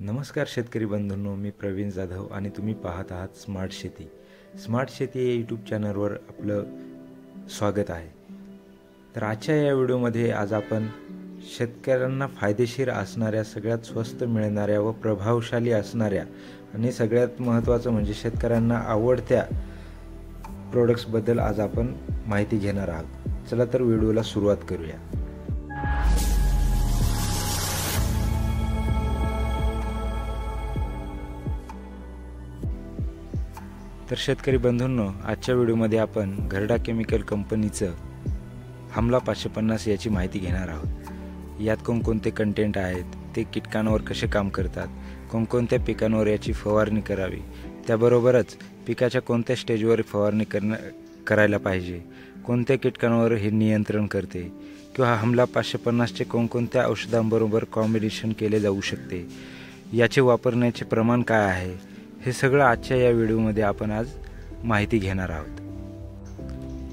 नमस्कार शेतकरी बंधूंनो, मी प्रवीण जाधव आणि तुम्ही पाहत आहात स्मार्ट शेती. स्मार्ट शेती या यूट्यूब चॅनलवर आपलं स्वागत आहे. तर आजच्या या व्हिडिओमध्ये आज आपण शेतकऱ्यांना फायदेशीर असणाऱ्या, सगळ्यात स्वस्त मिळणाऱ्या व प्रभावशाली असणाऱ्या आणि सगळ्यात महत्त्वाचं म्हणजे शेतकऱ्यांना आवडत्या प्रोडक्ट्सबद्दल आज आपण माहिती घेणार आहोत. चला तर व्हिडिओला सुरुवात करूया. तर शेतकरी बंधूंनो, आजच्या व्हिडिओमध्ये आपण घरडा केमिकल कंपनीचं हमला 550 याची माहिती घेणार आहोत. यात कोणकोणते कंटेंट आहेत, ते कीटकांवर कसे काम करतात, कोणकोणत्या पिकांवर याची फवारणी करावी, त्याबरोबरच पिकाच्या कोणत्या स्टेजवर फवारणी करायला पाहिजे, कोणत्या कीटकांवर हे नियंत्रण करते किंवा हमला 550चे कोणकोणत्या औषधांबरोबर कॉम्बिनेशन केले जाऊ शकते, याचे वापरण्याचे प्रमाण काय आहे, हे सगळं आजच्या या व्हिडिओमध्ये आपण आज माहिती घेणार आहोत.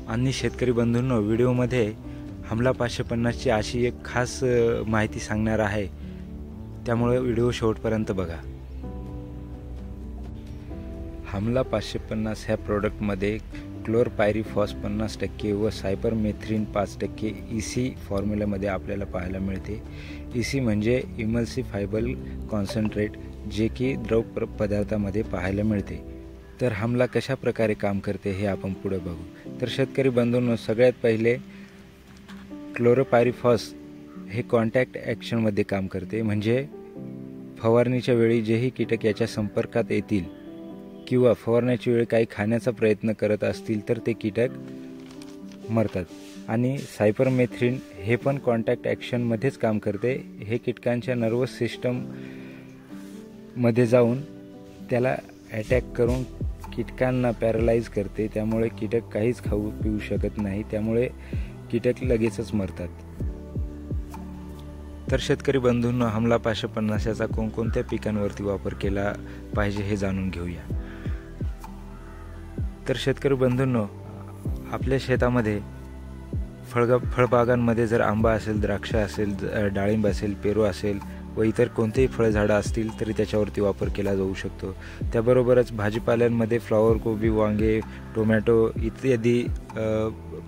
आणि शेतकरी बंधूंनो, व्हिडिओमध्ये हमला 550ची अशी एक खास माहिती सांगणार आहे, त्यामुळे व्हिडिओ शेवटपर्यंत बघा. हमला 550 ह्या प्रोडक्टमध्ये क्लोरपायरिफॉस 50% व सायपरमेथ्रिन 5% EC फॉर्म्युल्यामध्ये आपल्याला पाहायला मिळते. EC म्हणजे इमल्सिफायबल कॉन्सन्ट्रेट, जे की द्रव पदार्थामध्ये पाहायला मिळते. तर हमला कशा प्रकारे काम करते हे आपण पुढे बघू. तर शेतकरी बंधूंनो, सगळ्यात पहिले क्लोरोपायरिफॉस हे कॉन्टॅक्ट ॲक्शनमध्ये काम करते. म्हणजे फवारणीच्या वेळी जेही कीटक याच्या संपर्कात येतील किंवा फवारण्याच्या वेळी काही खाण्याचा प्रयत्न करत असतील तर ते कीटक मरतात. आणि सायपरमेथ्रिन हे पण कॉन्टॅक्ट ॲक्शनमध्येच काम करते. हे कीटकांच्या नर्वस सिस्टम मध्ये जाऊन त्याला अटॅक करून कीटकांना पॅरालाइज करते. त्यामुळे कीटक काहीच खाऊ पिऊ शकत नाही, त्यामुळे कीटक लगेचच मरतात. तर शेतकरी बंधूंनो, हमला 550 याचा कोणकोणत्या पिकांवरती वापर केला पाहिजे हे जाणून घेऊया. तर शेतकरी बंधूंनो, आपल्या शेतामध्ये फळबागांमध्ये जर आंबा असेल, द्राक्ष असेल, डाळिंब असेल, पेरू असेल व इतर कोणतेही फळझाडं असतील तरी त्याच्यावरती वापर केला जाऊ शकतो. त्याबरोबरच भाजीपाल्यांमध्ये फ्लॉवर, कोबी, वांगे, टोमॅटो इत्यादी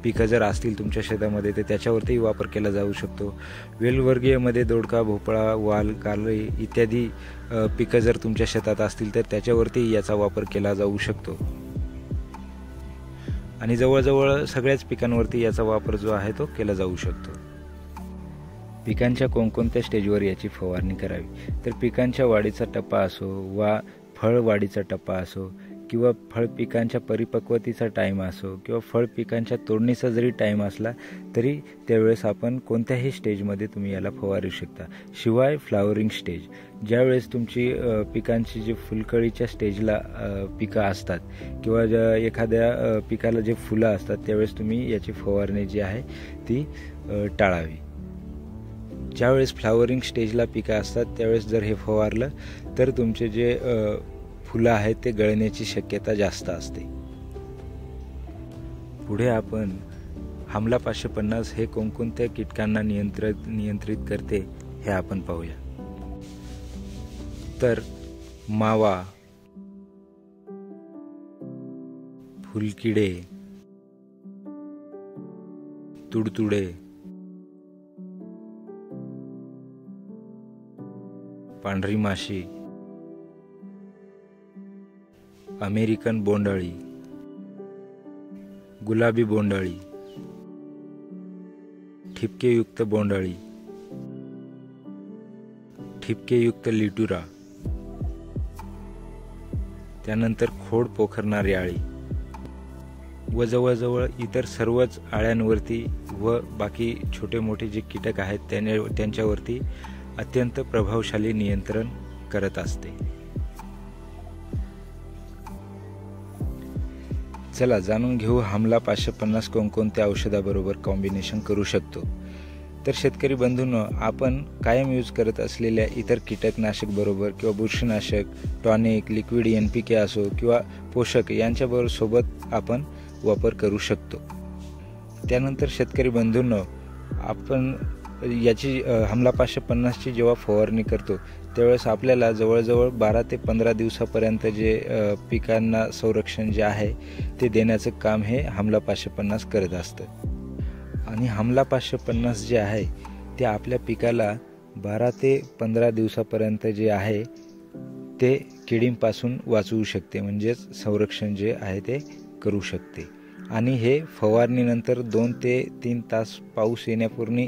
पिकं जर असतील तुमच्या शेतामध्ये तर त्याच्यावरतीही वापर केला जाऊ शकतो. वेलवर्गीयमध्ये दोडका, भोपळा, वाल, कारली इत्यादी पिकं जर तुमच्या शेतात असतील तर त्याच्यावरती याचा वापर केला जाऊ शकतो. आणि जवळजवळ सगळ्याच पिकांवरती याचा वापर जो आहे तो केला जाऊ शकतो. पिकांच्या कोणकोणत्या स्टेजवर याची फवारणी करावी. तर पिकांच्या वाढीचा टप्पा असो वा फळ वाढीचा टप्पा असो किंवा फळ पिकांच्या परिपक्वतेचा टाईम असो किंवा फळ पिकांच्या तोडणीचा जरी टाईम असला तरी त्यावेळेस आपण कोणत्याही स्टेजमध्ये तुम्ही याला फवारू शकता. शिवाय फ्लावरिंग स्टेज, ज्यावेळेस तुमची पिकांची जी फुलकळीच्या स्टेजला पिकं असतात किंवा एखाद्या पिकाला जे फुलं असतात त्यावेळेस तुम्ही याची फवारणी जी आहे ती टाळावी. ज्यावेळेस फ्लावरिंग स्टेजला पिकं असतात त्यावेळेस जर हे फवारलं तर तुमचे जे फुलं आहेत ते गळण्याची शक्यता जास्त असते. पुढे आपण हमला 550 हे कोणकोणत्या कीटकांना नियंत्रित करते हे आपण पाहूया. तर मावा, फुलकिडे, तुडतुडे, पांढरी माशी, अमेरिकन बोंडअळी, गुलाबी बोंडअळी, ठिपकेयुक्त बोंडअळी, ठिपकेयुक्त लिटुरा, त्यानंतर खोड पोखरणारी अळी व जवळजवळ इतर सर्वच अळ्यांवरती व बाकी छोटे मोठे जे कीटक आहेत त्यांच्यावरती अत्यंत प्रभावशाली नियंत्रण करत असते. चला जाणून घेऊ हमला 550 कोणकोणत्या औषधाबरोबर कॉम्बिनेशन करू शकतो. तर शेतकरी बंधूंनो, आपण कायम यूज करत असलेल्या इतर कीटकनाशक बरोबर किंवा बुरशीनाशक, टॉनिक, लिक्विड NPK असो किंवा पोषक यांच्याबरोबर सोबत आपण वापर करू शकतो. त्यानंतर शेतकरी बंधूंनो, आपण याची हमला 550ची जेव्हा फवारणी करतो त्यावेळेस आपल्याला जवळजवळ 12 ते 15 दिवसापर्यंत जे पिकांना संरक्षण जे आहे ते देण्याचं काम हे हमला 550 करत असतं। आणि हमला 550 जे आहे ते आपल्या पिकाला 12 ते 15 दिवसापर्यंत जे आहे ते किडींपासून वाचवू शकते, म्हणजेच संरक्षण जे आहे ते करू शकते। आणि हे फवारणीनंतर 2 ते 3 तास पाऊस येण्यापूर्वी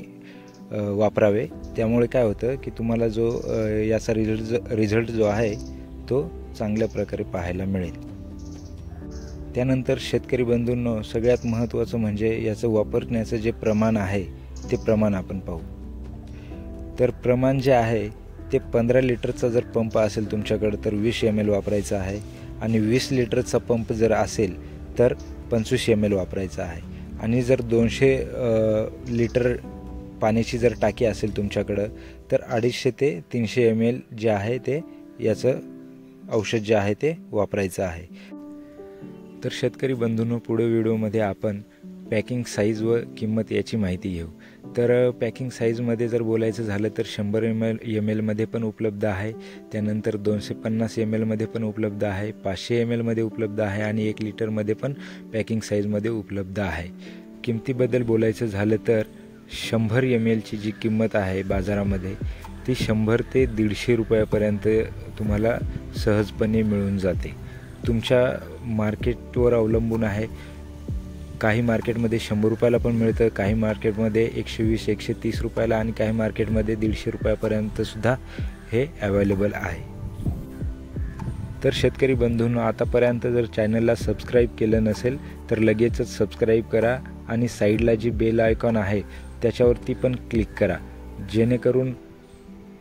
वापरावे। त्यामुळे काय होतं की तुम्हाला जो याचा रिझल्ट जो आहे तो चांगल्या प्रकारे पाहायला मिळेल। त्यानंतर शेतकरी बंधूंनो, सगळ्यात महत्त्वाचं म्हणजे याचं वापरण्याचं जे प्रमाण आहे ते प्रमाण आपण पाहू। तर प्रमाण जे आहे ते 15 लिटरचा जर पंप असेल तुमच्याकडे तर 20 ml वापरायचा आहे, आणि 20 लिटरचा पंप जर असेल तर 25 ml वापरायचा आहे। आणि जर 200 लिटर पाण्याची जर टाकी असेल तुमच्याकडं तर 250 ते 300 ml जे आहे ते याचं औषध जे आहे ते वापरायचं आहे। तर शेतकरी बंधूंनो, पुढे व्हिडिओमध्ये आपण पॅकिंग साईज व किंमत याची माहिती घेऊ। तर पॅकिंग साईजमध्ये जर बोलायचं झालं तर 100 ml मध्ये पण उपलब्ध आहे, त्यानंतर 250 ml मध्ये पण उपलब्ध आहे, 500 ml मध्ये उपलब्ध आहे, आणि 1 लिटरमध्ये पण पॅकिंग साईजमध्ये उपलब्ध आहे। किमतीबद्दल बोलायचं झालं तर 100 ml ची जी किंमत आहे बाजारामध्ये ती 100 ते 150 रुपयापर्यंत तुम्हाला सहजपणे मिळून जाते। तुमच्या मार्केटवर अवलंबून आहे, काही मार्केटमध्ये 100 रुपयाला पण मिळतं, काही मार्केटमध्ये 120-130 रुपयाला, आणि काही मार्केटमध्ये 150 रुपयापर्यंत सुद्धा हे अवेलेबल आहे। तर शेतकरी बंधूंनो, आतापर्यंत जर चॅनलला सबस्क्राईब केलं नसेल तर लगेचच सबस्क्राईब करा, आणि साईडला जी बेल आयकॉन आहे त्याच्यावरती पण क्लिक करा, जेणेकरून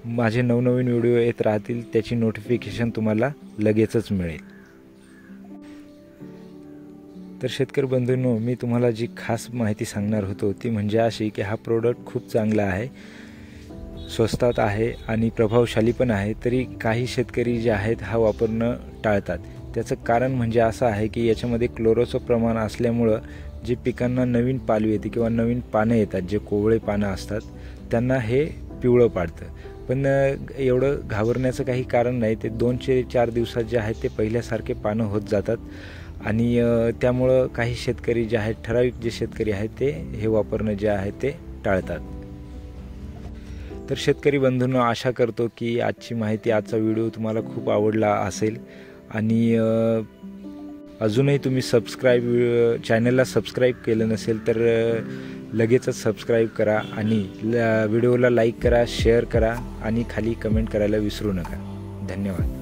माझे नवनवीन व्हिडिओ येत राहतील त्याची नोटिफिकेशन तुम्हाला लगेचच मिळेल। तर शेतकरी बंधूंनो, मी तुम्हाला जी खास माहिती सांगणार होतो ती म्हणजे अशी की हा प्रोडक्ट खूप चांगला आहे, स्वस्तात आहे आणि प्रभावशाली पण आहे। तरी काही शेतकरी जे आहेत हा वापरणं टाळतात। त्याचं कारण म्हणजे असं आहे की याच्यामध्ये क्लोरोचं प्रमाण असल्यामुळं जे पिकांना नवीन पालवी येते किंवा नवीन पानं येतात, जे कोवळे पानं असतात त्यांना हे पिवळं पाडतं। पण एवढं घाबरण्याचं काही कारण नाही, ते 2 ते 4 दिवसात जे आहेत ते पहिल्यासारखे पानं होत जातात, आणि त्यामुळं काही शेतकरी जे आहेत, ठराविक जे शेतकरी आहेत ते हे वापरणं जे आहे ते टाळतात। तर शेतकरी बंधूंनो, आशा करतो की आजची माहिती, आजचा व्हिडिओ तुम्हाला खूप आवडला असेल, आणि अजूनही तुम्ही चॅनलला सबस्क्राईब केलं नसेल तर लगेचच सबस्क्राईब करा, आणि व्हिडिओला लाईक करा, शेअर करा, आणि खाली कमेंट करायला विसरू नका। धन्यवाद।